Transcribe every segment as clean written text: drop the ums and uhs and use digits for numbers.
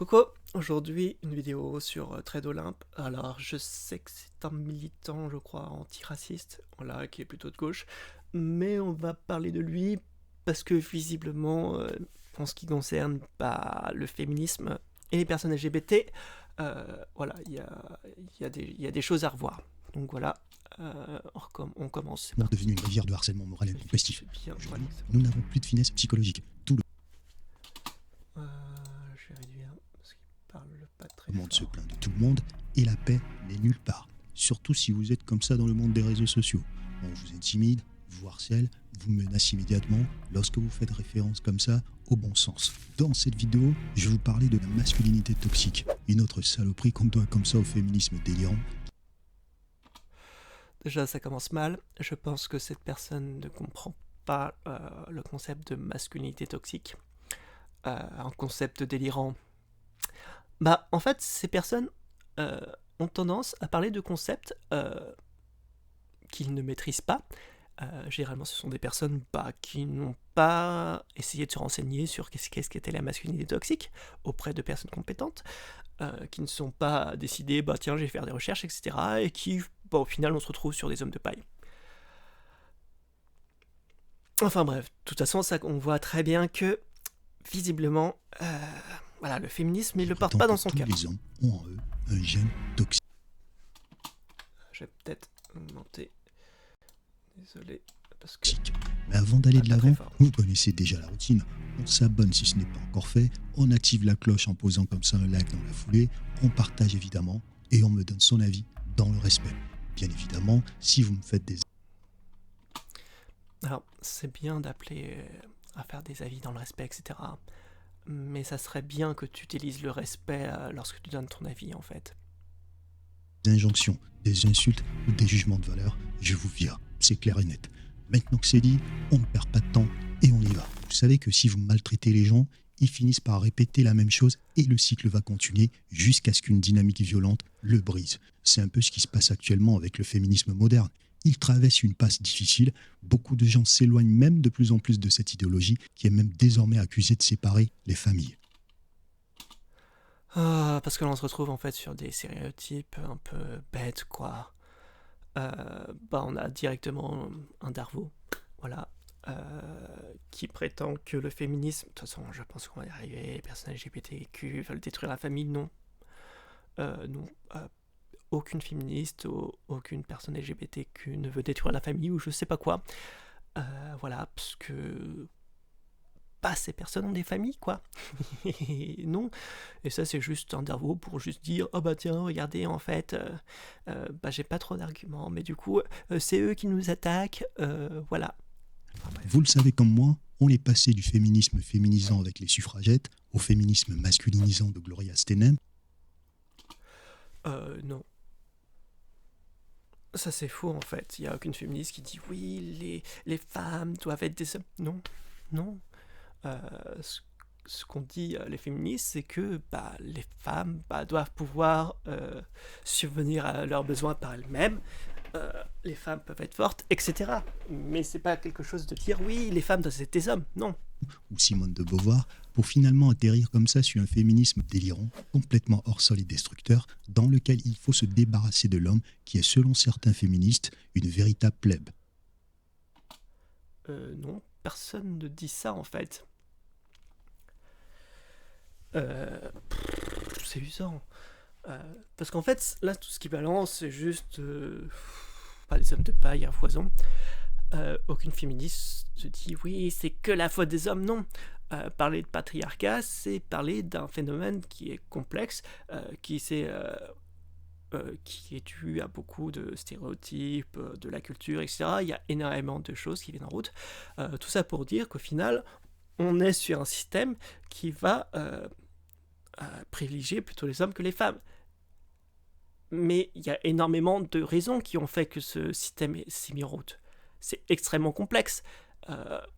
Coucou, aujourd'hui une vidéo sur Trade Olympe. Alors je sais que c'est un militant, je crois, antiraciste, voilà, qui est plutôt de gauche, mais on va parler de lui parce que visiblement, en ce qui concerne le féminisme et les personnes LGBT, voilà, il y a des choses à revoir. Donc voilà, on commence. C'est parti. Devenu une rivière de harcèlement moral et intempestif. Bien, voilà, Aujourd'hui, c'est bon. nous n'avons plus de finesse psychologique. Tout le Je vais réduire parce qu'il parle pas très monde se fort. plaint de tout le monde et la paix n'est nulle part. Surtout si vous êtes comme ça dans le monde des réseaux sociaux. On vous intimide, vous harcèle, vous menace immédiatement lorsque vous faites référence comme ça au bon sens. Dans cette vidéo, je vais vous parler de la masculinité toxique, une autre saloperie qu'on doit comme ça au féminisme délirant. Déjà, ça commence mal. Je pense que cette personne ne comprend pas le concept de masculinité toxique. Un concept délirant. En fait, ces personnes ont tendance à parler de concepts qu'ils ne maîtrisent pas. Généralement, ce sont des personnes qui n'ont pas essayé de se renseigner sur qu'est-ce qu'était la masculinité toxique auprès de personnes compétentes, qui ne sont pas décidés, tiens, je vais faire des recherches, etc. Et qui, au final, on se retrouve sur des hommes de paille. Enfin bref, de toute façon, ça, on voit très bien que, visiblement, voilà, le féminisme, il ne le porte pas dans son cœur. Tous les hommes ont en eux un gène toxique. Je vais peut-être augmenter. Désolé, parce que... Mais avant d'aller de l'avant, fort. vous connaissez déjà la routine. On s'abonne si ce n'est pas encore fait, on active la cloche en posant comme ça un like dans la foulée, on partage évidemment et on me donne son avis dans le respect. Bien évidemment, si vous me faites des... Alors, c'est bien d'appeler à faire des avis dans le respect, etc. Mais ça serait bien que tu utilises le respect lorsque tu donnes ton avis, en fait. injonctions, des insultes ou des jugements de valeur, je vous vire. C'est clair et net. Maintenant que c'est dit, on ne perd pas de temps et on y va. Vous savez que si vous maltraitez les gens, ils finissent par répéter la même chose et le cycle va continuer jusqu'à ce qu'une dynamique violente le brise. C'est un peu ce qui se passe actuellement avec le féminisme moderne. Il traverse une passe difficile. Beaucoup de gens s'éloignent même de plus en plus de cette idéologie qui est même désormais accusée de séparer les familles. Parce que l'on se retrouve en fait sur des stéréotypes un peu bêtes, quoi. On a directement un Darvo, voilà, qui prétend que le féminisme, de toute façon, je pense qu'on va y arriver, les personnes LGBTQ veulent détruire la famille, non. Non, aucune féministe, aucune personne LGBTQ ne veut détruire la famille ou je sais pas quoi. Voilà, parce que ces personnes ont des familles, quoi. Non. Et ça, c'est juste un Darvo pour juste dire tiens, regardez, en fait, j'ai pas trop d'arguments, mais du coup, c'est eux qui nous attaquent, voilà. Vous le savez comme moi, on est passé du féminisme féminisant avec les suffragettes au féminisme masculinisant de Gloria Steinem. Non. Ça, c'est faux, en fait. Il n'y a aucune féministe qui dit oui, les femmes doivent être des hommes. Non. Non. Ce qu'ont dit les féministes, c'est que les femmes doivent pouvoir subvenir à leurs besoins par elles-mêmes. Les femmes peuvent être fortes, etc. Mais c'est pas quelque chose de dire oui, les femmes doivent être des hommes. Non. Ou Simone de Beauvoir, pour finalement atterrir comme ça sur un féminisme délirant, complètement hors sol et destructeur, dans lequel il faut se débarrasser de l'homme qui est, selon certains féministes, une véritable plèbe. Non, personne ne dit ça en fait. C'est usant. Parce qu'en fait, là, tout ce qui balance, c'est juste des hommes de paille à foison. Aucune féministe se dit oui, c'est que la faute des hommes. Non. Parler de patriarcat, c'est parler d'un phénomène qui est complexe, qui est dû à beaucoup de stéréotypes, de la culture, etc. Il y a énormément de choses qui viennent en route. Tout ça pour dire qu'au final, on est sur un système qui va privilégier plutôt les hommes que les femmes. Mais il y a énormément de raisons qui ont fait que ce système s'est mis en route. C'est extrêmement complexe.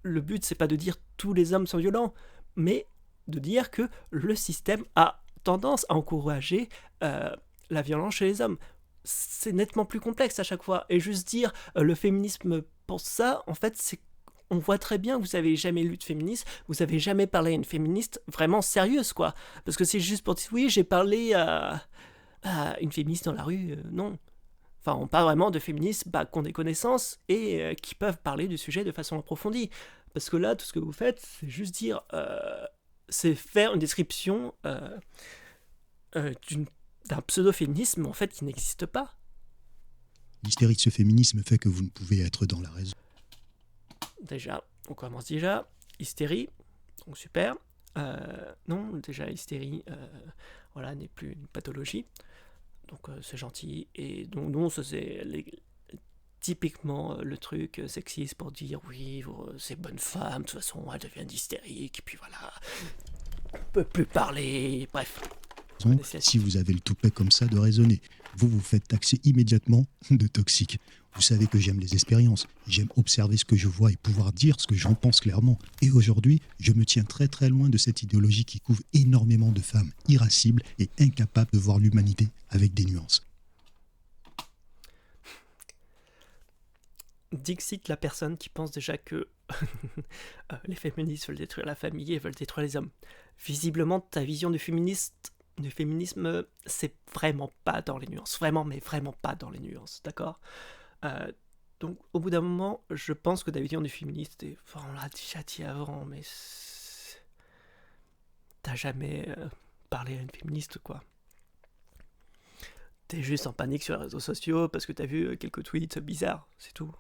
Le but, c'est pas de dire tous les hommes sont violents, mais de dire que le système a tendance à encourager la violence chez les hommes. C'est nettement plus complexe à chaque fois. Et juste dire le féminisme pense ça, en fait, c'est on voit très bien que vous avez jamais lu de féminisme, vous avez jamais parlé à une féministe vraiment sérieuse, quoi. Parce que c'est juste pour dire, oui, j'ai parlé à une féministe dans la rue, non. Enfin, on parle vraiment de féministes qui ont des connaissances et qui peuvent parler du sujet de façon approfondie. Parce que là, tout ce que vous faites, c'est juste dire... c'est faire une description d'un pseudo-féminisme, en fait, qui n'existe pas. L'hystérie de ce féminisme fait que vous ne pouvez être dans la raison. Déjà, on commence déjà. Hystérie, donc super. Non, déjà, hystérie, voilà, n'est plus une pathologie. Donc c'est gentil. Et donc non, ça c'est typiquement le truc sexiste pour dire oui, ces bonnes femmes, de toute façon, elles deviennent hystériques, et puis voilà, on peut plus parler, bref. Si vous avez le toupet comme ça de raisonner, vous vous faites taxer immédiatement de toxique. Vous savez que j'aime les expériences, j'aime observer ce que je vois et pouvoir dire ce que j'en pense clairement. Et aujourd'hui, je me tiens très très loin de cette idéologie qui couvre énormément de femmes irascibles et incapables de voir l'humanité avec des nuances. Dixit, la personne qui pense déjà que les féministes veulent détruire la famille et veulent détruire les hommes. Visiblement, ta vision du féminisme, c'est vraiment pas dans les nuances. Vraiment, mais vraiment pas dans les nuances, d'accord ? Donc, au bout d'un moment, je pense que ta vision du féministe, on l'a déjà dit avant, mais t'as jamais parlé à une féministe, quoi. T'es juste en panique sur les réseaux sociaux parce que t'as vu quelques tweets bizarres, c'est tout.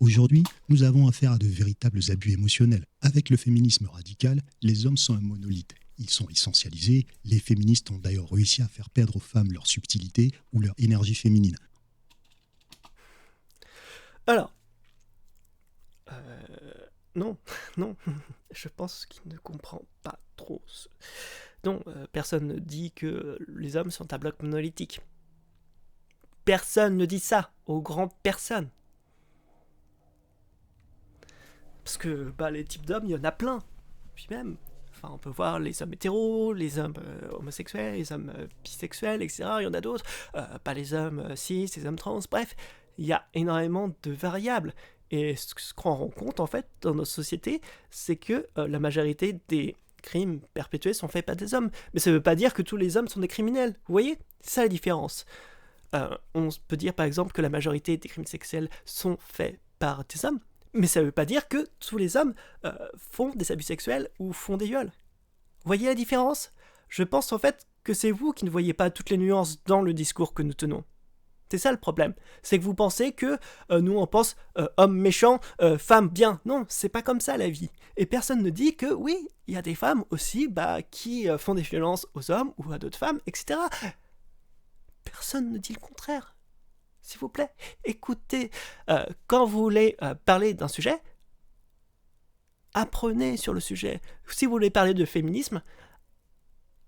Aujourd'hui, nous avons affaire à de véritables abus émotionnels. Avec le féminisme radical, les hommes sont un monolithe. Ils sont essentialisés. Les féministes ont d'ailleurs réussi à faire perdre aux femmes leur subtilité ou leur énergie féminine. Alors, non, je pense qu'il ne comprend pas trop. Non, personne ne dit que les hommes sont un bloc monolithique. Personne ne dit ça, aux grandes personnes. Parce que les types d'hommes, il y en a plein. Puis même, on peut voir les hommes hétéros, les hommes homosexuels, les hommes bisexuels, etc. Il y en a d'autres. Pas les hommes cis, les hommes trans, bref. Il y a énormément de variables. Et ce qu'on rend compte, en fait, dans notre société, c'est que la majorité des crimes perpétués sont faits par des hommes. Mais ça ne veut pas dire que tous les hommes sont des criminels. Vous voyez ? C'est ça la différence. On peut dire, par exemple, que la majorité des crimes sexuels sont faits par des hommes. Mais ça ne veut pas dire que tous les hommes font des abus sexuels ou font des viols. Vous voyez la différence ? Je pense en fait que c'est vous qui ne voyez pas toutes les nuances dans le discours que nous tenons. C'est ça le problème. C'est que vous pensez que nous on pense homme méchant, femme bien. Non, c'est pas comme ça la vie. Et personne ne dit que oui, il y a des femmes aussi qui font des violences aux hommes ou à d'autres femmes, etc. Personne ne dit le contraire. S'il vous plaît, écoutez, quand vous voulez parler d'un sujet, apprenez sur le sujet. Si vous voulez parler de féminisme,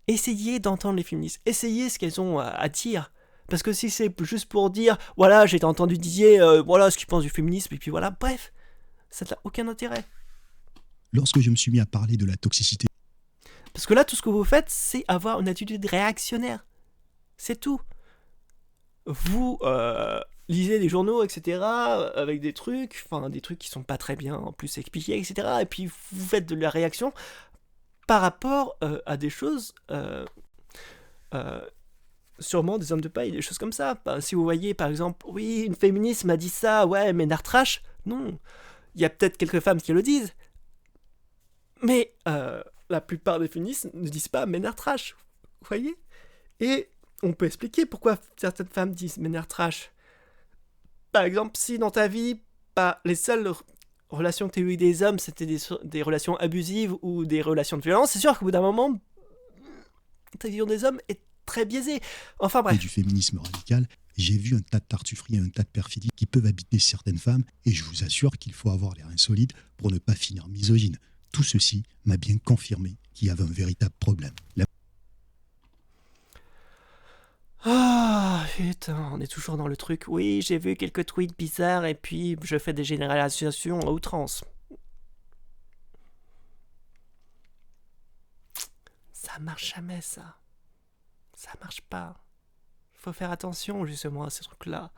essayez d'entendre les féministes, essayez ce qu'elles ont à dire. Parce que si c'est juste pour dire, voilà, j'ai entendu Didier, voilà ce qu'il pense du féminisme, et puis voilà, bref, ça n'a aucun intérêt. Lorsque je me suis mis à parler de la toxicité... Parce que là, tout ce que vous faites, c'est avoir une attitude réactionnaire. C'est tout. Vous lisez des journaux, etc., avec des trucs qui sont pas très bien en plus expliqués, etc., et puis vous faites de la réaction par rapport à des choses, sûrement des hommes de paille, des choses comme ça. Si vous voyez, par exemple, oui, une féministe m'a dit ça, ouais, mais nard trash, non. Il y a peut-être quelques femmes qui le disent, mais la plupart des féministes ne disent pas mais nard trash, vous voyez ? Et on peut expliquer pourquoi certaines femmes disent ménard trash. Par exemple, si dans ta vie, les seules relations que tu as eues avec des hommes, c'était des relations abusives ou des relations de violence, c'est sûr qu'au bout d'un moment, ta vision des hommes est très biaisée. Enfin bref. Et du féminisme radical, j'ai vu un tas de tartufferies et un tas de perfidies qui peuvent habiter certaines femmes, et je vous assure qu'il faut avoir les reins solides pour ne pas finir misogyne. Tout ceci m'a bien confirmé qu'il y avait un véritable problème. Ah, putain, on est toujours dans le truc. Oui, j'ai vu quelques tweets bizarres et puis je fais des généralisations à outrance. Ça marche jamais, ça. Ça marche pas. Faut faire attention, justement, à ces trucs-là.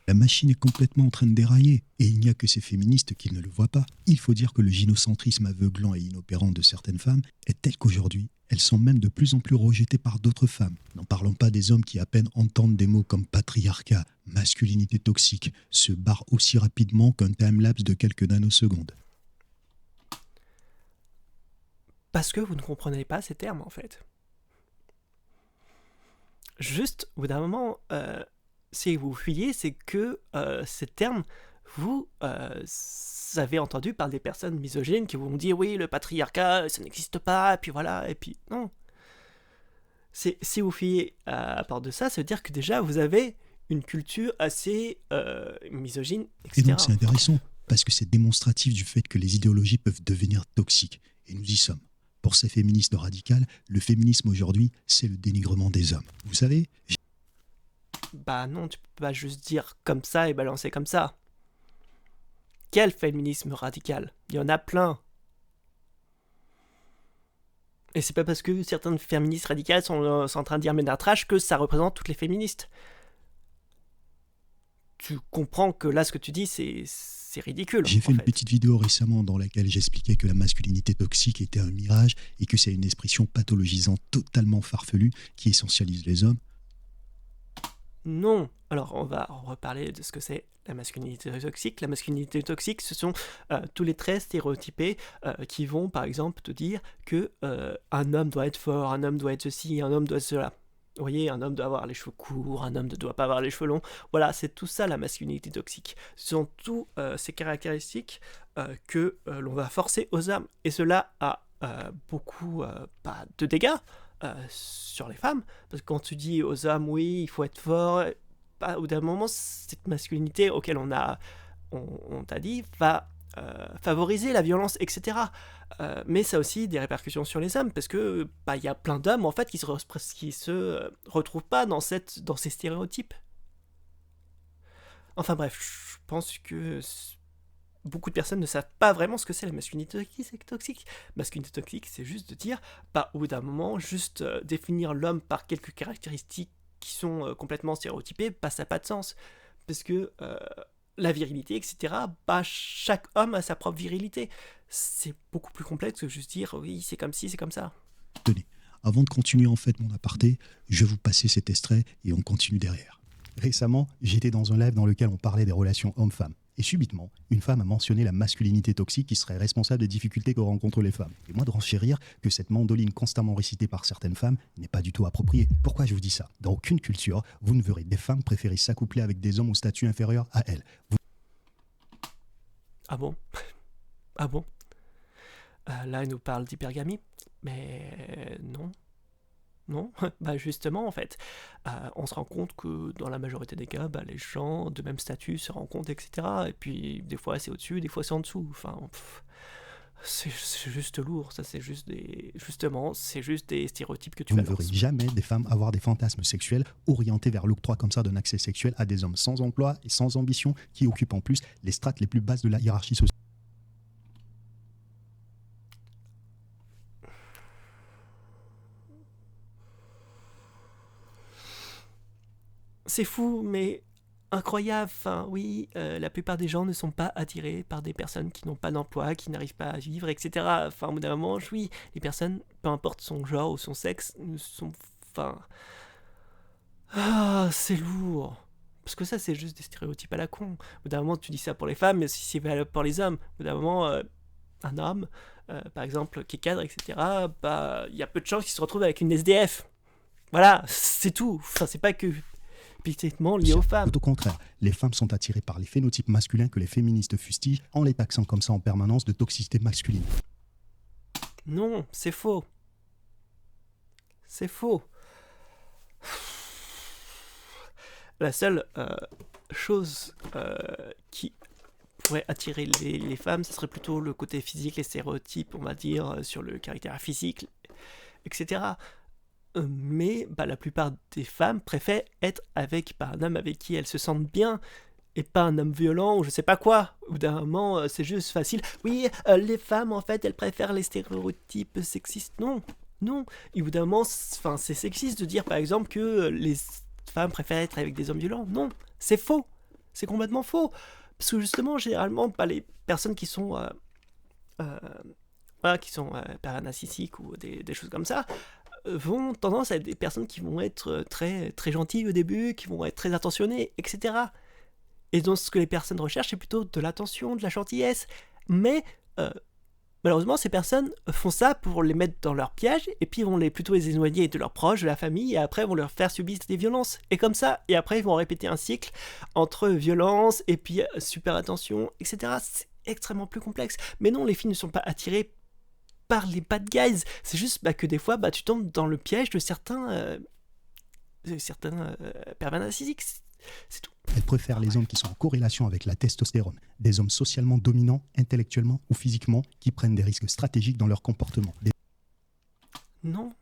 La machine est complètement en train de dérailler, et il n'y a que ces féministes qui ne le voient pas. Il faut dire que le gynocentrisme aveuglant et inopérant de certaines femmes est tel qu'aujourd'hui, elles sont même de plus en plus rejetées par d'autres femmes. N'en parlons pas des hommes qui à peine entendent des mots comme patriarcat, masculinité toxique, se barrent aussi rapidement qu'un timelapse de quelques nanosecondes. Parce que vous ne comprenez pas ces termes, en fait. Juste, au bout d'un moment, si vous fuyez, c'est que ces termes, vous avez entendu par des personnes misogynes qui vous ont dit oui, le patriarcat, ça n'existe pas, et puis voilà, et puis non. Si vous fuyez à part de ça, ça veut dire que déjà vous avez une culture assez misogyne, etc. Et donc c'est intéressant, parce que c'est démonstratif du fait que les idéologies peuvent devenir toxiques. Et nous y sommes. Pour ces féministes radicales, le féminisme aujourd'hui, c'est le dénigrement des hommes. Vous savez, Bah non, tu peux pas juste dire comme ça et balancer comme ça. Quel féminisme radical? Il y en a plein. Et c'est pas parce que certaines féministes radicales sont en train de dire ménartrage que ça représente toutes les féministes. Tu comprends que là, ce que tu dis, c'est ridicule. j'ai fait une petite vidéo récemment dans laquelle j'expliquais que la masculinité toxique était un mirage et que c'est une expression pathologisante totalement farfelue qui essentialise les hommes. Non. Alors, on va reparler de ce que c'est la masculinité toxique. La masculinité toxique, ce sont tous les traits stéréotypés qui vont, par exemple, te dire que un homme doit être fort, un homme doit être ceci, un homme doit être cela. Vous voyez, un homme doit avoir les cheveux courts, un homme ne doit pas avoir les cheveux longs. Voilà, c'est tout ça la masculinité toxique. Ce sont tous ces caractéristiques que l'on va forcer aux hommes. Et cela a beaucoup de dégâts sur les femmes. Parce que quand tu dis aux hommes, oui, il faut être fort, au bout d'un moment, cette masculinité auquel on t'a dit va favoriser la violence, etc. Mais ça a aussi des répercussions sur les hommes, parce que il y a plein d'hommes en fait qui se retrouvent pas dans ces stéréotypes. Enfin bref, je pense que beaucoup de personnes ne savent pas vraiment ce que c'est la masculinité toxique. Masculinité toxique, c'est juste de dire, au bout d'un moment, juste définir l'homme par quelques caractéristiques qui sont complètement stéréotypées, ça n'a pas de sens. Parce que la virilité, etc., chaque homme a sa propre virilité. C'est beaucoup plus complexe que juste dire, oui, c'est comme ci, c'est comme ça. Tenez, avant de continuer en fait mon aparté, je vais vous passer cet extrait et on continue derrière. Récemment, j'étais dans un live dans lequel on parlait des relations hommes-femmes. Et subitement, une femme a mentionné la masculinité toxique qui serait responsable des difficultés que rencontrent les femmes. Et moi de renchérir que cette mandoline constamment récitée par certaines femmes n'est pas du tout appropriée. Pourquoi je vous dis ça? Dans aucune culture, vous ne verrez des femmes préférer s'accoupler avec des hommes au statut inférieur à elles. Ah bon? Ah bon? Là, il nous parle d'hypergamie. Mais non. Non, justement en fait, on se rend compte que dans la majorité des cas, les gens de même statut se rencontrent, etc. Et puis des fois c'est au-dessus, des fois c'est en dessous. Enfin, c'est juste lourd. Ça, c'est juste c'est juste des stéréotypes que tu Vous ne balances. verrez jamais des femmes avoir des fantasmes sexuels orientés vers l'octroi comme ça d'un accès sexuel à des hommes sans emploi et sans ambition qui occupent en plus les strates les plus basses de la hiérarchie sociale. C'est fou, mais incroyable. Enfin, oui, la plupart des gens ne sont pas attirés par des personnes qui n'ont pas d'emploi, qui n'arrivent pas à vivre, etc. Enfin, au bout d'un moment, oui, les personnes, peu importe son genre ou son sexe, ne sont... Enfin... Ah, c'est lourd. Parce que ça, c'est juste des stéréotypes à la con. Au bout d'un moment, tu dis ça pour les femmes, mais si c'est valable pour les hommes. Au bout d'un moment, un homme, par exemple, qui est cadre, etc., il y a peu de chances qu'il se retrouve avec une SDF. Voilà, c'est tout. Enfin, c'est pas que explicitement lié aux femmes. Tout au contraire, les femmes sont attirées par les phénotypes masculins que les féministes fustigent en les taxant comme ça en permanence de toxicité masculine. Non, c'est faux. C'est faux. La seule chose qui pourrait attirer les femmes, ce serait plutôt le côté physique, les stéréotypes, on va dire, sur le caractère physique, etc. Mais la plupart des femmes préfèrent être avec un homme avec qui elles se sentent bien, et pas un homme violent ou je sais pas quoi. Au bout d'un moment, c'est juste facile. Oui, les femmes, en fait, elles préfèrent les stéréotypes sexistes. Non, non. Et au bout d'un moment, c'est sexiste de dire, par exemple, que les femmes préfèrent être avec des hommes violents. Non, c'est faux. C'est complètement faux. Parce que justement, généralement, les personnes qui sont narcissiques ou des choses comme ça, vont tendance à être des personnes qui vont être très, très gentilles au début, qui vont être très attentionnées, etc. Et donc ce que les personnes recherchent, c'est plutôt de l'attention, de la gentillesse. Mais malheureusement, ces personnes font ça pour les mettre dans leur piège, et puis ils vont plutôt les éloigner de leurs proches, de la famille, et après ils vont leur faire subir des violences. Et comme ça, et après ils vont répéter un cycle entre violence et puis super attention, etc. C'est extrêmement plus complexe. Mais non, les filles ne sont pas attirées par les bad guys. C'est juste que des fois, tu tombes dans le piège de certains pervers narcissiques. C'est tout. Elle préfère les hommes qui sont en corrélation avec la testostérone, des hommes socialement dominants, intellectuellement ou physiquement, qui prennent des risques stratégiques dans leur comportement. Non.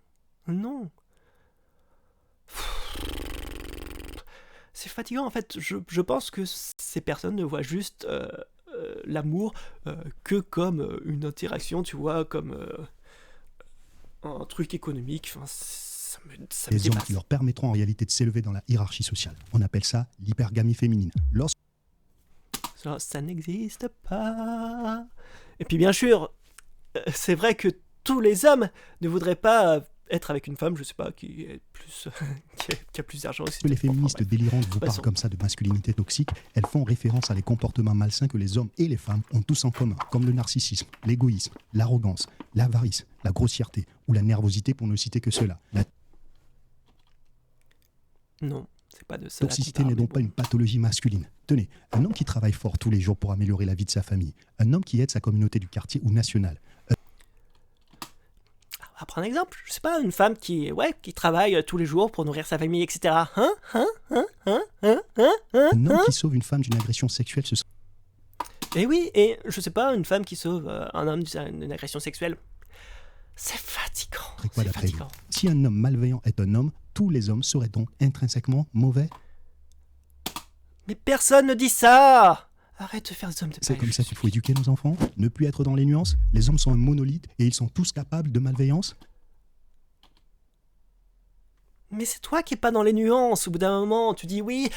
C'est fatigant en fait. Je pense que ces personnes ne voient juste l'amour que comme une interaction, tu vois, comme un truc économique. Enfin, ça me des hommes dépasse. qui leur permettront en réalité de s'élever dans la hiérarchie sociale. On appelle ça l'hypergamie féminine. Ça n'existe pas. Et puis bien sûr, c'est vrai que tous les hommes ne voudraient pas être avec une femme, je sais pas, qui est plus qui a plus d'argent aussi. Que les féministes délirantes vous parlent comme ça de masculinité toxique, elles font référence à les comportements malsains que les hommes et les femmes ont tous en commun, comme le narcissisme, l'égoïsme, l'arrogance, l'avarice, la grossièreté ou la nervosité, pour ne citer que cela. La Non, c'est pas de ça. toxicité n'est donc pas une pathologie masculine. Tenez, un homme qui travaille fort tous les jours pour améliorer la vie de sa famille, un homme qui aide sa communauté du quartier ou nationale. On va prendre un exemple. Je sais pas, une femme qui travaille tous les jours pour nourrir sa famille, etc. Un homme qui sauve une femme d'une agression sexuelle, Et oui, et je sais pas, une femme qui sauve un homme d'une agression sexuelle. C'est fatigant. quoi d'après vous ? Si un homme malveillant est un homme, tous les hommes seraient donc intrinsèquement mauvais ? Mais personne ne dit ça. Arrête de faire des hommes de paille. C'est comme ça qu'il faut éduquer nos enfants ? Ne plus être dans les nuances ? Les hommes sont un monolithe et ils sont tous capables de malveillance ? Mais c'est toi qui es pas dans les nuances. Au bout d'un moment, tu dis oui,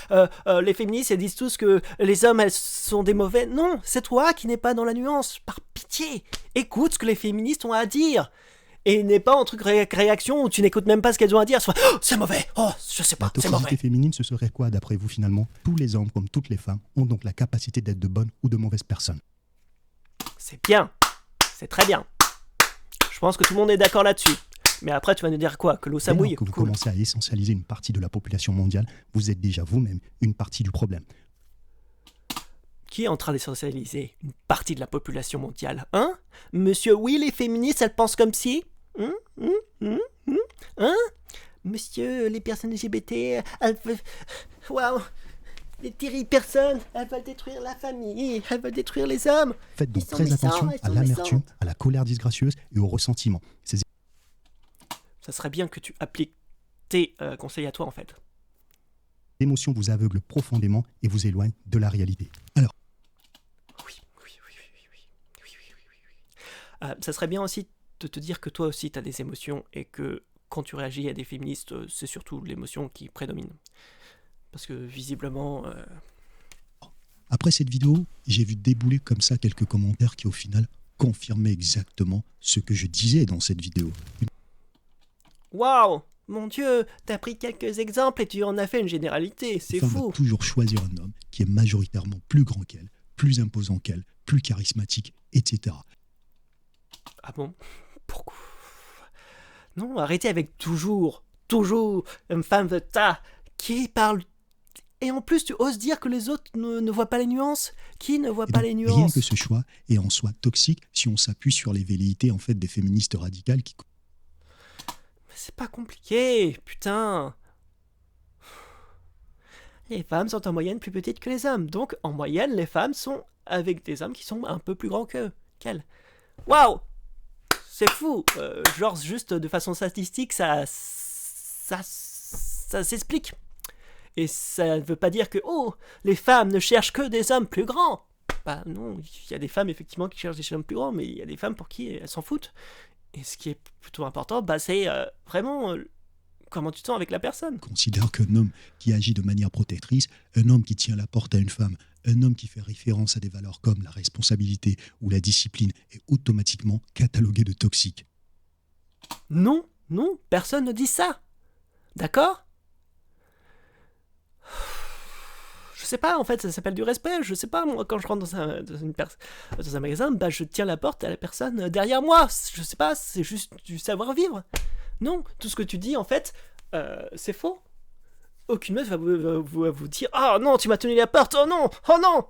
les féministes elles disent tous que les hommes elles sont des mauvais. Non, c'est toi qui n'es pas dans la nuance. Par pitié, écoute ce que les féministes ont à dire. Et n'est pas un truc réaction où tu n'écoutes même pas ce qu'elles ont à dire. Soit, oh, c'est mauvais. Oh, je sais pas, c'est mauvais. La toxicité féminine, ce serait quoi d'après vous finalement ? Tous les hommes, comme toutes les femmes, ont donc la capacité d'être de bonnes ou de mauvaises personnes. C'est bien. C'est très bien. Je pense que tout le monde est d'accord là-dessus. Mais après, tu vas nous dire quoi ? Que l'eau ça mouille ? Que vous commencez à essentialiser une partie de la population mondiale, vous êtes déjà vous-même une partie du problème. Qui est en train d'essentialiser une partie de la population mondiale ? Hein ? Monsieur, oui, les féministes, elles pensent comme si ? Hein ? Monsieur, les personnes LGBT, elles veulent... Waouh ! Les terribles personnes, elles veulent détruire la famille, elles veulent détruire les hommes. Faites donc très attention à l'amertume, à la colère disgracieuse et au ressentiment. Ça serait bien que tu appliques tes conseils à toi, en fait. L'émotion vous aveugle profondément et vous éloigne de la réalité. Alors, oui. Ça serait bien aussi de te dire que toi aussi tu as des émotions et que quand tu réagis à des féministes, c'est surtout l'émotion qui prédomine. Parce que visiblement... Après cette vidéo, j'ai vu débouler comme ça quelques commentaires qui au final confirmaient exactement ce que je disais dans cette vidéo. Waouh ! Mon Dieu, t'as pris quelques exemples et tu en as fait une généralité, c'est femme fou. va toujours choisir un homme qui est majoritairement plus grand qu'elle, plus imposant qu'elle, plus charismatique, etc. Ah bon ? Pourquoi ? Non, arrêtez avec toujours une femme de ta qui parle... Et en plus, tu oses dire que les autres ne voient pas les nuances ? Qui ne voit pas les nuances ? Rien que ce choix est en soi toxique si on s'appuie sur les velléités en fait des féministes radicales qui... C'est pas compliqué, putain. Les femmes sont en moyenne plus petites que les hommes. Donc, en moyenne, les femmes sont avec des hommes qui sont un peu plus grands qu'elles. Waouh ! C'est fou. Genre, juste de façon statistique, ça s'explique. Et ça ne veut pas dire que, oh, les femmes ne cherchent que des hommes plus grands. Bah non, il y a des femmes, effectivement, qui cherchent des hommes plus grands, mais il y a des femmes pour qui elles s'en foutent. Et ce qui est plutôt important, c'est vraiment comment tu te sens avec la personne. Considère qu'un homme qui agit de manière protectrice, un homme qui tient la porte à une femme, un homme qui fait référence à des valeurs comme la responsabilité ou la discipline est automatiquement catalogué de toxique. Non, non, personne ne dit ça. D'accord? Je sais pas, en fait, ça s'appelle du respect. Je sais pas, moi, quand je rentre dans un magasin, bah, je tiens la porte à la personne derrière moi. Je sais pas, c'est juste du savoir-vivre. Non, tout ce que tu dis, en fait, c'est faux. Aucune meuf va vous dire « Oh non, tu m'as tenu la porte, oh non, oh non !»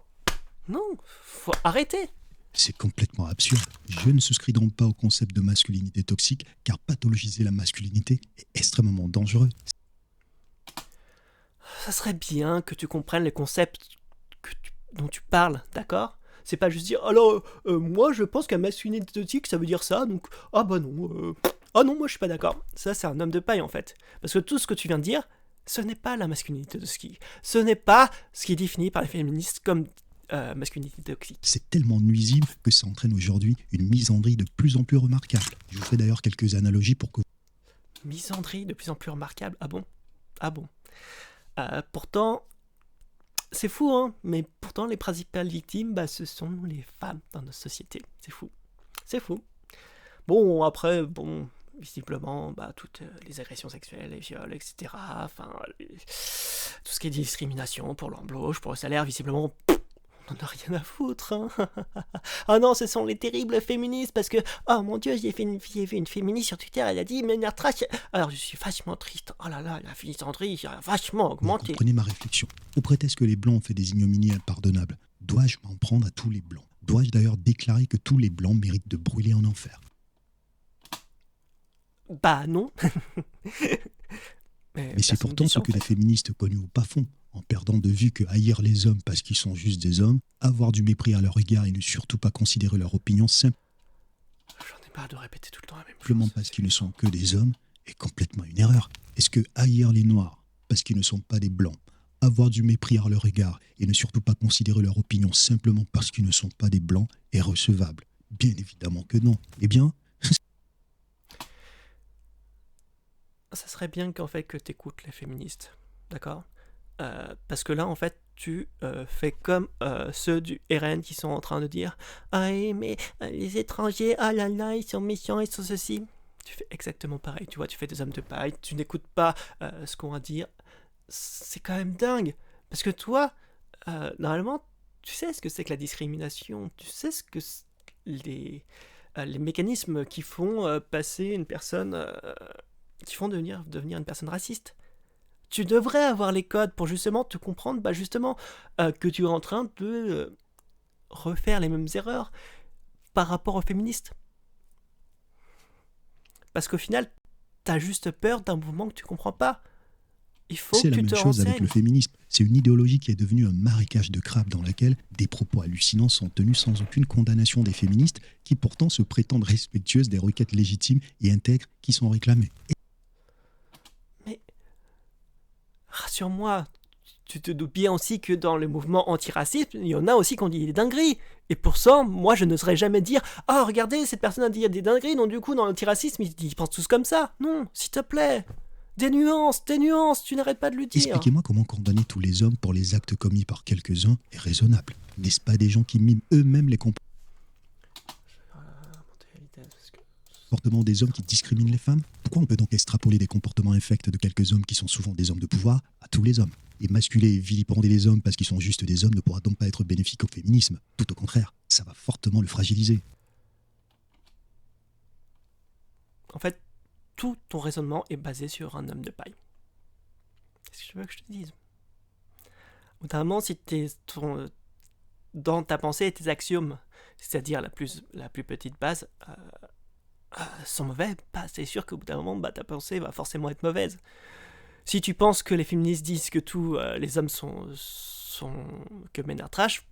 Non, faut arrêter. C'est complètement absurde. Je ne souscris donc pas au concept de masculinité toxique, car pathologiser la masculinité est extrêmement dangereux. Ça serait bien que tu comprennes les concepts dont tu parles, d'accord? C'est pas juste dire « Alors, moi je pense qu'un masculinité toxique ça veut dire ça, donc ah bah non, ah non, moi je suis pas d'accord. » Ça c'est un homme de paille en fait. Parce que tout ce que tu viens de dire, ce n'est pas la masculinité toxique. Ce n'est pas ce qui est défini par les féministes comme masculinité toxique. C'est tellement nuisible que ça entraîne aujourd'hui une misandrie de plus en plus remarquable. Je vous fais d'ailleurs quelques analogies pour que... Misandrie de plus en plus remarquable? Ah bon? Ah bon? Pourtant, c'est fou, hein, mais pourtant les principales victimes, bah, ce sont les femmes dans notre société. C'est fou. C'est fou. Bon, après, bon, visiblement, bah, toutes les agressions sexuelles, les viols, etc., enfin, tout ce qui est discrimination pour l'embauche, pour le salaire, visiblement, on n'en a rien à foutre, hein. Ah non, ce sont les terribles féministes, parce que, oh mon Dieu, j'ai vu une féministe sur Twitter, elle a dit, mais trash. Alors je suis vachement triste. Oh là là, la misandrie a vachement augmenté. Comprenez ma réflexion. Au prétexte que les Blancs ont fait des ignominies impardonnables, dois-je m'en prendre à tous les Blancs? Dois-je d'ailleurs déclarer que tous les Blancs méritent de brûler en enfer? Bah non. Mais c'est pourtant ce que les féministes connus au bas fond, en perdant de vue que haïr les hommes parce qu'ils sont juste des hommes, avoir du mépris à leur égard et ne surtout pas considérer leur opinion simplement J'en ai marre de répéter tout le temps la même chose. parce qu'ils ne sont que des hommes est complètement une erreur. Est-ce que haïr les Noirs parce qu'ils ne sont pas des Blancs, avoir du mépris à leur égard et ne surtout pas considérer leur opinion simplement parce qu'ils ne sont pas des Blancs est recevable? Bien évidemment que non. Eh bien, ça serait bien qu'en fait que t'écoutes les féministes, d'accord? Parce que là, en fait, tu fais comme ceux du RN qui sont en train de dire « Ah mais les étrangers, ah là là, ils sont méchants, ils sont ceci. » Tu fais exactement pareil, tu vois, tu fais des hommes de paille, tu n'écoutes pas ce qu'on va dire. C'est quand même dingue. Parce que toi, normalement, tu sais ce que c'est que la discrimination, tu sais ce que les mécanismes qui font passer une personne... qui font devenir une personne raciste. Tu devrais avoir les codes pour justement te comprendre, bah justement, que tu es en train de refaire les mêmes erreurs par rapport aux féministes. Parce qu'au final, t'as juste peur d'un mouvement que tu comprends pas. Il faut c'est que la tu même te chose avec renseignes. le féminisme. C'est une idéologie qui est devenue un marécage de crabes dans laquelle des propos hallucinants sont tenus sans aucune condamnation des féministes qui pourtant se prétendent respectueuses des requêtes légitimes et intègres qui sont réclamées. Rassure-moi, tu te doutes bien aussi que dans le mouvement antiracisme, il y en a aussi qui ont dit des dingueries. Et pour ça, moi, je n'oserais jamais dire « Ah, regardez, cette personne a dit des dingueries, donc du coup, dans l'antiracisme, ils pensent tous comme ça. » Non, s'il te plaît. Des nuances, tu n'arrêtes pas de le dire. Expliquez-moi comment condamner tous les hommes pour les actes commis par quelques-uns est raisonnable. N'est-ce pas des gens qui miment eux-mêmes les comportements des hommes qui discriminent les femmes? Pourquoi on peut donc extrapoler des comportements infects de quelques hommes qui sont souvent des hommes de pouvoir à tous les hommes? Et masculer et vilipender les hommes parce qu'ils sont juste des hommes ne pourra donc pas être bénéfique au féminisme. Tout au contraire, ça va fortement le fragiliser. En fait, tout ton raisonnement est basé sur un homme de paille. Qu'est-ce que tu veux que je te dise? Notamment si dans ta pensée et tes axiomes, c'est-à-dire la plus petite base, sont mauvais, bah, c'est sûr qu'au bout d'un moment, bah, ta pensée va forcément être mauvaise. Si tu penses que les féministes disent que tous les hommes sont que Ménard trash,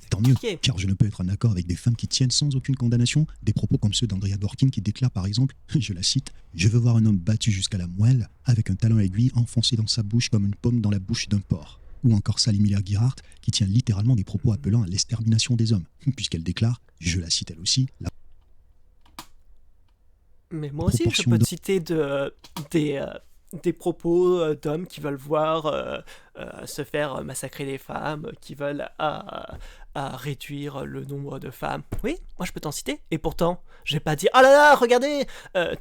Tant mieux, car je ne peux être en accord avec des femmes qui tiennent sans aucune condamnation des propos comme ceux d'Andrea Dworkin qui déclare par exemple, je la cite, « Je veux voir un homme battu jusqu'à la moelle, avec un talon aiguille enfoncé dans sa bouche comme une pomme dans la bouche d'un porc. » Ou encore Sally Miller-Gearhart qui tient littéralement des propos appelant à l'extermination des hommes, puisqu'elle déclare, je la cite elle aussi, Mais moi La aussi, je proportion peux te d'hommes citer des propos d'hommes qui veulent voir se faire massacrer des femmes, qui veulent à réduire le nombre de femmes. Oui, moi je peux t'en citer. Et pourtant, j'ai pas dit, oh là là, regardez,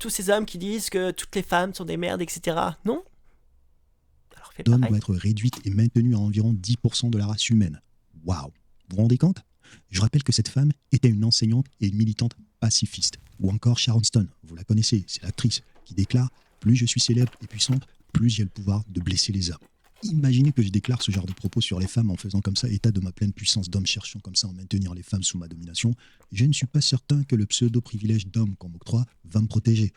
tous ces hommes qui disent que toutes les femmes sont des merdes, etc. Non. Alors fais doit pareil. être réduite et maintenue à environ 10% de la race humaine. Waouh! Vous vous rendez compte? Je rappelle que cette femme était une enseignante et une militante pacifiste. Ou encore Sharon Stone, vous la connaissez, c'est l'actrice qui déclare « Plus je suis célèbre et puissante, plus j'ai le pouvoir de blesser les hommes ». Imaginez que je déclare ce genre de propos sur les femmes en faisant comme ça état de ma pleine puissance d'homme cherchant comme ça à maintenir les femmes sous ma domination. Je ne suis pas certain que le pseudo-privilège d'homme qu'on m'octroie va me protéger.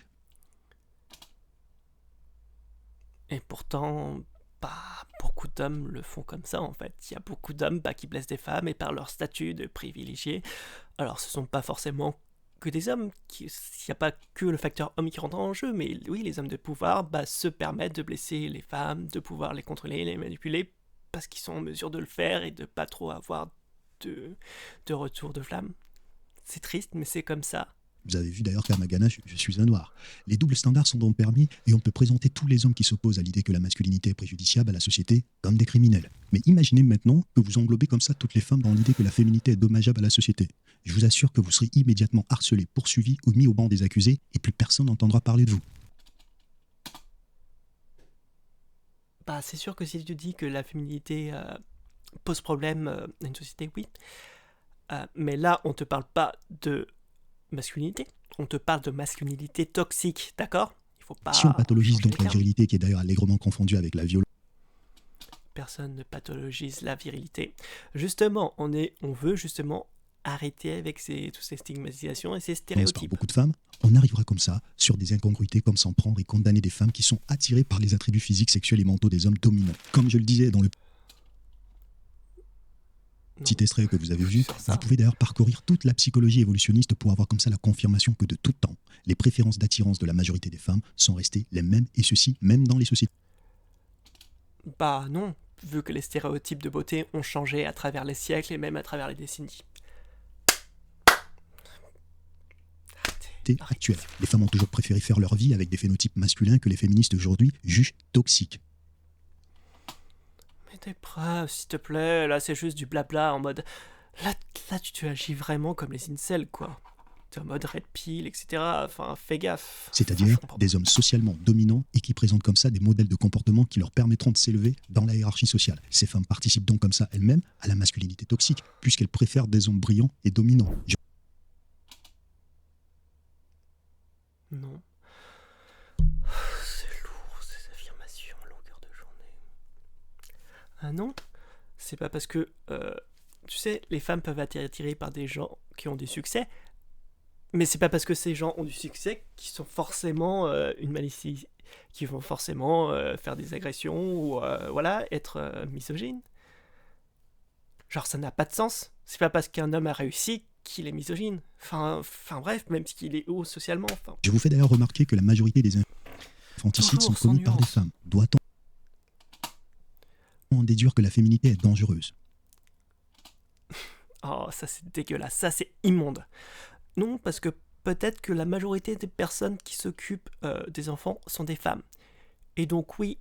Et pourtant, bah, beaucoup d'hommes le font comme ça en fait. Il y a beaucoup d'hommes qui blessent des femmes et par leur statut de privilégié. Alors ce sont pas forcément que des hommes, il n'y a pas que le facteur homme qui rentre en jeu, mais oui, les hommes de pouvoir se permettent de blesser les femmes, de pouvoir les contrôler, les manipuler, parce qu'ils sont en mesure de le faire et de pas trop avoir de retour de flamme. C'est triste, mais c'est comme ça. Vous avez vu d'ailleurs qu'à Magana, je suis un noir. Les doubles standards sont donc permis et on peut présenter tous les hommes qui s'opposent à l'idée que la masculinité est préjudiciable à la société comme des criminels. Mais imaginez maintenant que vous englobez comme ça toutes les femmes dans l'idée que la féminité est dommageable à la société. Je vous assure que vous serez immédiatement harcelés, poursuivis ou mis au banc des accusés et plus personne n'entendra parler de vous. Bah, c'est sûr que si tu dis que la féminité pose problème à une société, oui. Mais là, on te parle pas de masculinité, on te parle de masculinité toxique, d'accord? Il faut pas. Si on pathologise changer donc les la termes. virilité qui est d'ailleurs allègrement confondue avec la violence, Personne ne pathologise la virilité. Justement, on veut justement arrêter avec toutes ces stigmatisations et ces par stéréotypes. beaucoup de femmes, on arrivera comme ça sur des incongruités comme s'en prendre et condamner des femmes qui sont attirées par les attributs physiques, sexuels et mentaux des hommes dominants. Comme je le disais dans le petit extrait que vous avez vu, vous pouvez d'ailleurs parcourir toute la psychologie évolutionniste pour avoir comme ça la confirmation que de tout temps, les préférences d'attirance de la majorité des femmes sont restées les mêmes, et ceci même dans les sociétés. Bah non, vu que les stéréotypes de beauté ont changé à travers les siècles et même à travers les décennies. Actuelles. Les femmes ont toujours préféré faire leur vie avec des phénotypes masculins que les féministes aujourd'hui jugent toxiques. Mais des preuves, s'il te plaît, là c'est juste du blabla en mode... Là tu agis vraiment comme les incels, quoi. T'es en mode red pill, etc. Enfin, fais gaffe. C'est-à-dire des hommes socialement dominants et qui présentent comme ça des modèles de comportement qui leur permettront de s'élever dans la hiérarchie sociale. Ces femmes participent donc comme ça elles-mêmes à la masculinité toxique, puisqu'elles préfèrent des hommes brillants et dominants. Non. C'est lourd, ces affirmations à longueur de journée. Ah non, c'est pas parce que... tu sais, les femmes peuvent être attirées par des gens qui ont du succès, mais c'est pas parce que ces gens ont du succès qu'ils sont forcément une malicie, qui vont forcément faire des agressions ou voilà, être misogynes. Genre ça n'a pas de sens. C'est pas parce qu'un homme a réussi qu'il est misogyne. Enfin bref, même s'il est haut socialement. Enfin. Je vous fais d'ailleurs remarquer que la majorité des infanticides sont commis par des femmes. Doit-on en déduire que la féminité est dangereuse? Oh, ça c'est dégueulasse, ça c'est immonde. Non, parce que peut-être que la majorité des personnes qui s'occupent des enfants sont des femmes. Et donc oui,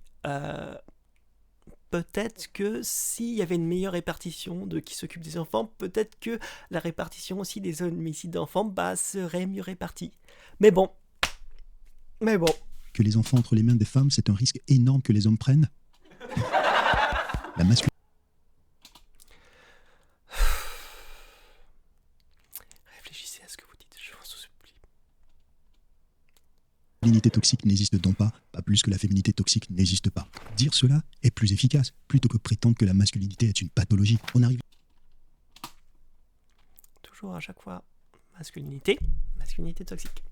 peut-être que s'il y avait une meilleure répartition de qui s'occupe des enfants, peut-être que la répartition aussi des homicides d'enfants serait mieux répartie. Mais bon. Que les enfants entre les mains des femmes, c'est un risque énorme que les hommes prennent. La masculinité toxique n'existe donc pas plus que la féminité toxique n'existe pas. Dire cela est plus efficace, plutôt que prétendre que la masculinité est une pathologie. On arrive toujours à chaque fois masculinité toxique,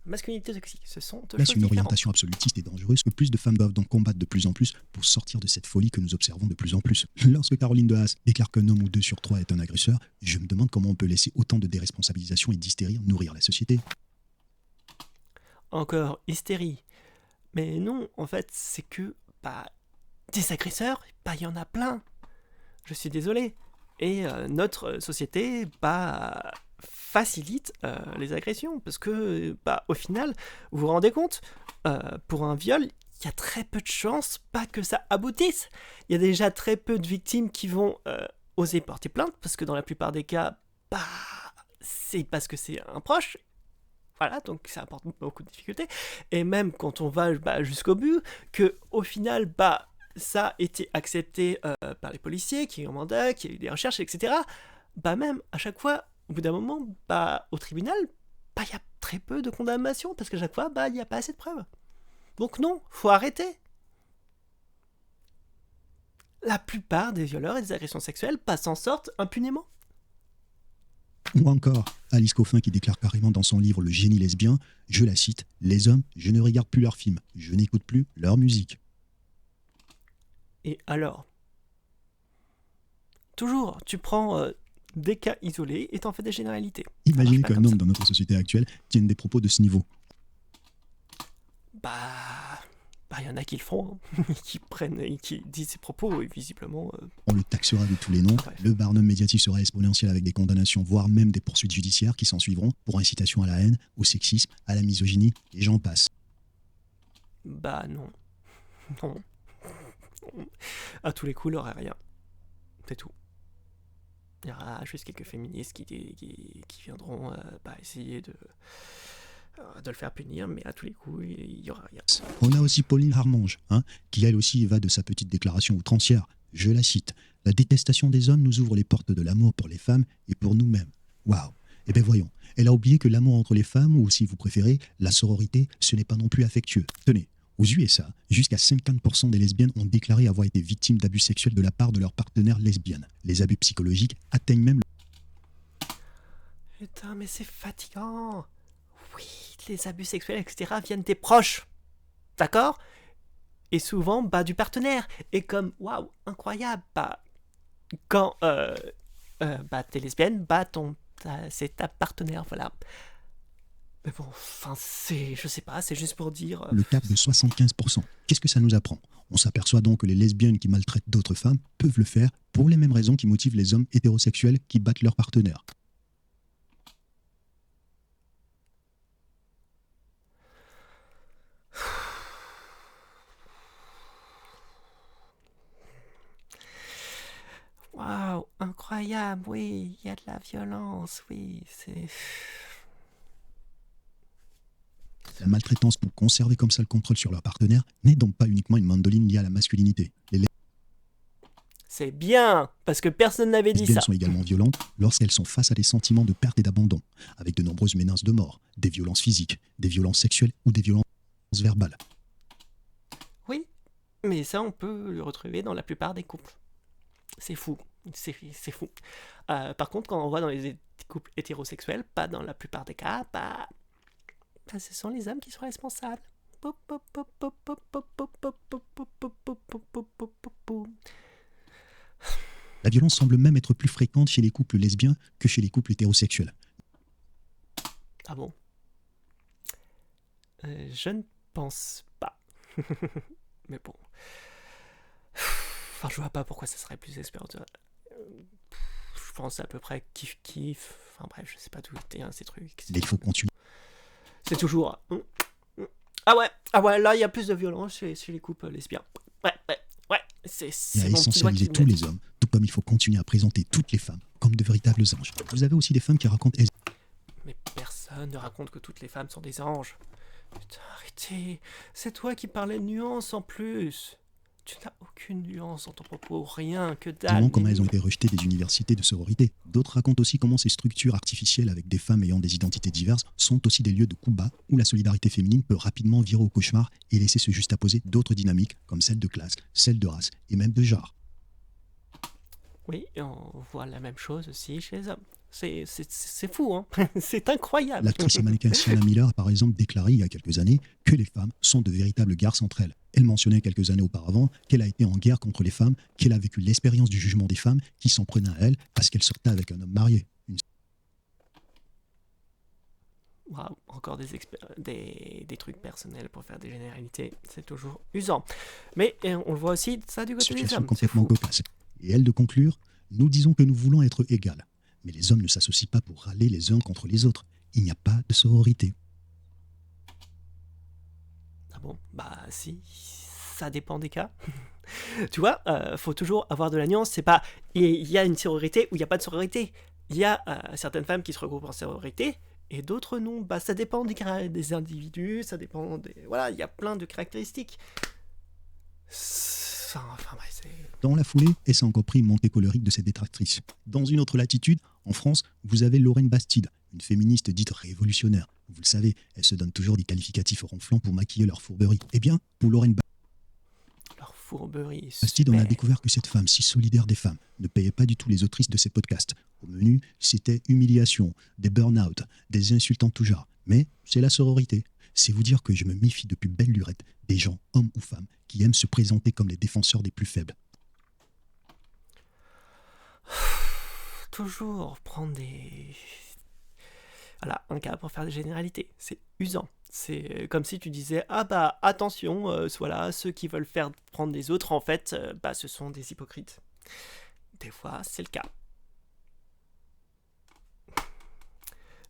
masculinité toxique. Ce sont deux choses une différentes. orientation absolutiste et dangereuse que plus de femmes doivent donc combattre de plus en plus pour sortir de cette folie que nous observons de plus en plus. Lorsque Caroline de Haas déclare qu'un homme ou 2 sur 3 est un agresseur, je me demande comment on peut laisser autant de déresponsabilisation et d'hystérie nourrir la société. Encore hystérie. Mais non, en fait, c'est que des agresseurs, il y en a plein. Je suis désolé. Et notre société, facilite les agressions. Parce que, au final, vous vous rendez compte, pour un viol, il y a très peu de chances pas que ça aboutisse. Il y a déjà très peu de victimes qui vont oser porter plainte, parce que dans la plupart des cas, c'est parce que c'est un proche. Voilà, donc ça apporte beaucoup de difficultés. Et même quand on va jusqu'au but, que au final, ça a été accepté par les policiers, qui ont un mandat, qui a eu des recherches, etc. Même à chaque fois, au bout d'un moment, au tribunal, il y a très peu de condamnations, parce qu'à chaque fois, il n'y a pas assez de preuves. Donc non, faut arrêter. La plupart des violeurs et des agressions sexuelles s'en sortent impunément. Ou encore, Alice Coffin qui déclare carrément dans son livre Le génie lesbien, je la cite, « Les hommes, je ne regarde plus leurs films, je n'écoute plus leur musique. » Et alors, toujours, tu prends des cas isolés et t'en fais des généralités. Imaginez qu'un homme dans notre société actuelle tienne des propos de ce niveau. Il y en a qui le font, qui prennent et qui disent ces propos, et visiblement... On le taxera de tous les noms, bref. Le Barnum médiatique sera exponentiel avec des condamnations, voire même des poursuites judiciaires qui s'en suivront pour incitation à la haine, au sexisme, à la misogynie, et j'en passe. Non. À tous les coups, il n'y aura rien. C'est tout. Il y aura juste quelques féministes qui viendront essayer de le faire punir, mais à tous les coups, il n'y aura rien. On a aussi Pauline Harmange, qui elle aussi va de sa petite déclaration outrancière. Je la cite, « La détestation des hommes nous ouvre les portes de l'amour pour les femmes et pour nous-mêmes. » Waouh. Eh bien voyons, elle a oublié que l'amour entre les femmes, ou si vous préférez, la sororité, ce n'est pas non plus affectueux. Tenez, aux USA, jusqu'à 50% des lesbiennes ont déclaré avoir été victimes d'abus sexuels de la part de leurs partenaires lesbiennes. Les abus psychologiques atteignent même... Putain, mais c'est fatigant. Oui, les abus sexuels, etc. viennent des proches. D'accord ? Et souvent, du partenaire. Et comme, waouh, incroyable, quand t'es lesbienne, c'est ta partenaire, voilà. Mais bon, je sais pas, c'est juste pour dire... Le cap de 75%. Qu'est-ce que ça nous apprend ? On s'aperçoit donc que les lesbiennes qui maltraitent d'autres femmes peuvent le faire pour les mêmes raisons qui motivent les hommes hétérosexuels qui battent leur partenaire. Waouh, incroyable, oui, il y a de la violence, oui, c'est... La maltraitance pour conserver comme ça le contrôle sur leur partenaire n'est donc pas uniquement une mandoline liée à la masculinité. C'est bien, parce que personne n'avait dit ça. Les lesbiennes sont également violentes lorsqu'elles sont face à des sentiments de perte et d'abandon, avec de nombreuses menaces de mort, des violences physiques, des violences sexuelles ou des violences verbales. Oui, mais ça on peut le retrouver dans la plupart des couples. C'est fou, c'est fou. Par contre, quand on voit dans les couples hétérosexuels, pas dans la plupart des cas, ce sont les hommes qui sont responsables. La violence semble même être plus fréquente chez les couples lesbiens que chez les couples hétérosexuels. Ah bon ? Je ne pense pas. Mais bon... je vois pas pourquoi ça serait plus expérimental. Je pense à peu près kiff. Bref, je sais pas d'où étaient ces trucs. Mais il faut continuer. C'est toujours... Ah ouais, là il y a plus de violence chez les couples lesbiens. Ouais. C'est et à essentialiser tous les hommes, tout comme il faut continuer à présenter toutes les femmes comme de véritables anges. Vous avez aussi des femmes qui racontent... Mais personne ne raconte que toutes les femmes sont des anges. Putain, arrêtez. C'est toi qui parlais de nuances en plus. Tu n'as aucune nuance dans ton propos, rien que dalle. Comment elles ont été rejetées des universités de sororité. D'autres racontent aussi comment ces structures artificielles avec des femmes ayant des identités diverses sont aussi des lieux de coups bas où la solidarité féminine peut rapidement virer au cauchemar et laisser se juxtaposer d'autres dynamiques comme celle de classe, celle de race et même de genre. Oui, et on voit la même chose aussi chez les hommes. C'est fou, hein. C'est incroyable. L'actrice et mannequin Sienna Miller a par exemple déclaré il y a quelques années que les femmes sont de véritables garces entre elles. Elle mentionnait quelques années auparavant qu'elle a été en guerre contre les femmes, qu'elle a vécu l'expérience du jugement des femmes qui s'en prenaient à elle parce qu'elle sortait avec un homme marié. Wow, encore des trucs personnels pour faire des généralités, c'est toujours usant. Mais on le voit aussi, ça du côté des hommes. Complètement cocasse. Et elle de conclure, nous disons que nous voulons être égales. Mais les hommes ne s'associent pas pour râler les uns contre les autres. Il n'y a pas de sororité. Ah bon, bah si, ça dépend des cas. Tu vois, faut toujours avoir de la nuance. C'est pas, il y a une sororité ou il n'y a pas de sororité. Il y a certaines femmes qui se regroupent en sororité et d'autres non. Bah ça dépend des individus, ça dépend des... Voilà, il y a plein de caractéristiques. Enfin bref, c'est... Dans la foulée, et c'est encore pris montée colérique de cette détractrice. Dans une autre latitude, en France, vous avez Lorraine Bastide, une féministe dite révolutionnaire. Vous le savez, elle se donne toujours des qualificatifs ronflants pour maquiller leur fourberie. Eh bien, pour Lorraine leur fourberie, Bastide, on a super. découvert que cette femme si solidaire des femmes ne payait pas du tout les autrices de ses podcasts. Au menu, c'était humiliation, des burn-out, des insultes en tout genre. Mais c'est la sororité. C'est vous dire que je me méfie depuis belle lurette des gens, hommes ou femmes, qui aiment se présenter comme les défenseurs des plus faibles. Toujours prendre des... Voilà, un cas pour faire des généralités. C'est usant. C'est comme si tu disais, ah bah attention, voilà, ceux qui veulent faire prendre les autres, en fait, bah ce sont des hypocrites. Des fois, c'est le cas.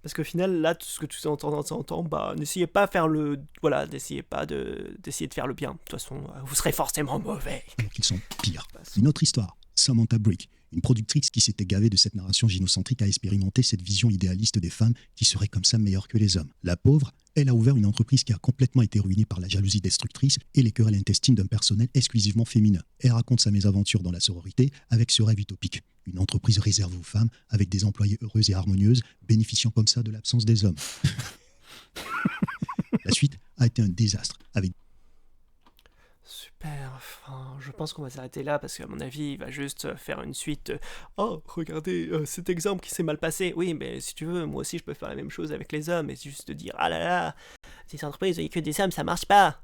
Parce qu'au final, là, tout ce que tu entends de temps en temps, bah, n'essayez pas faire le... Voilà, d'essayer de faire le bien. De toute façon, vous serez forcément mauvais. Alors qu'ils sont pires. Une autre histoire, Samantha Brick, une productrice qui s'était gavée de cette narration gynocentrique a expérimenté cette vision idéaliste des femmes qui seraient comme ça meilleures que les hommes. La pauvre, elle a ouvert une entreprise qui a complètement été ruinée par la jalousie destructrice et les querelles intestines d'un personnel exclusivement féminin. Elle raconte sa mésaventure dans la sororité avec ce rêve utopique. Une entreprise réservée aux femmes, avec des employées heureuses et harmonieuses, bénéficiant comme ça de l'absence des hommes. La suite a été un désastre, avec... Super, enfin, je pense qu'on va s'arrêter là parce qu'à mon avis, il va juste faire une suite. Oh, regardez cet exemple qui s'est mal passé. Oui, mais si tu veux, moi aussi je peux faire la même chose avec les hommes et juste dire ah là là, ces entreprises, il n'y a que des hommes, ça marche pas.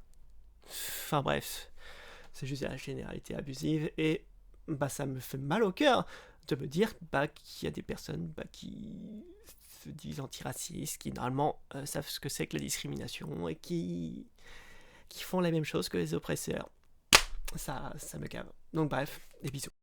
Enfin bref, c'est juste la généralité abusive et bah ça me fait mal au cœur de me dire bah qu'il y a des personnes bah, qui se disent antiracistes, qui normalement savent ce que c'est que la discrimination et qui font la même chose que les oppresseurs. Ça me cave. Donc bref, des bisous.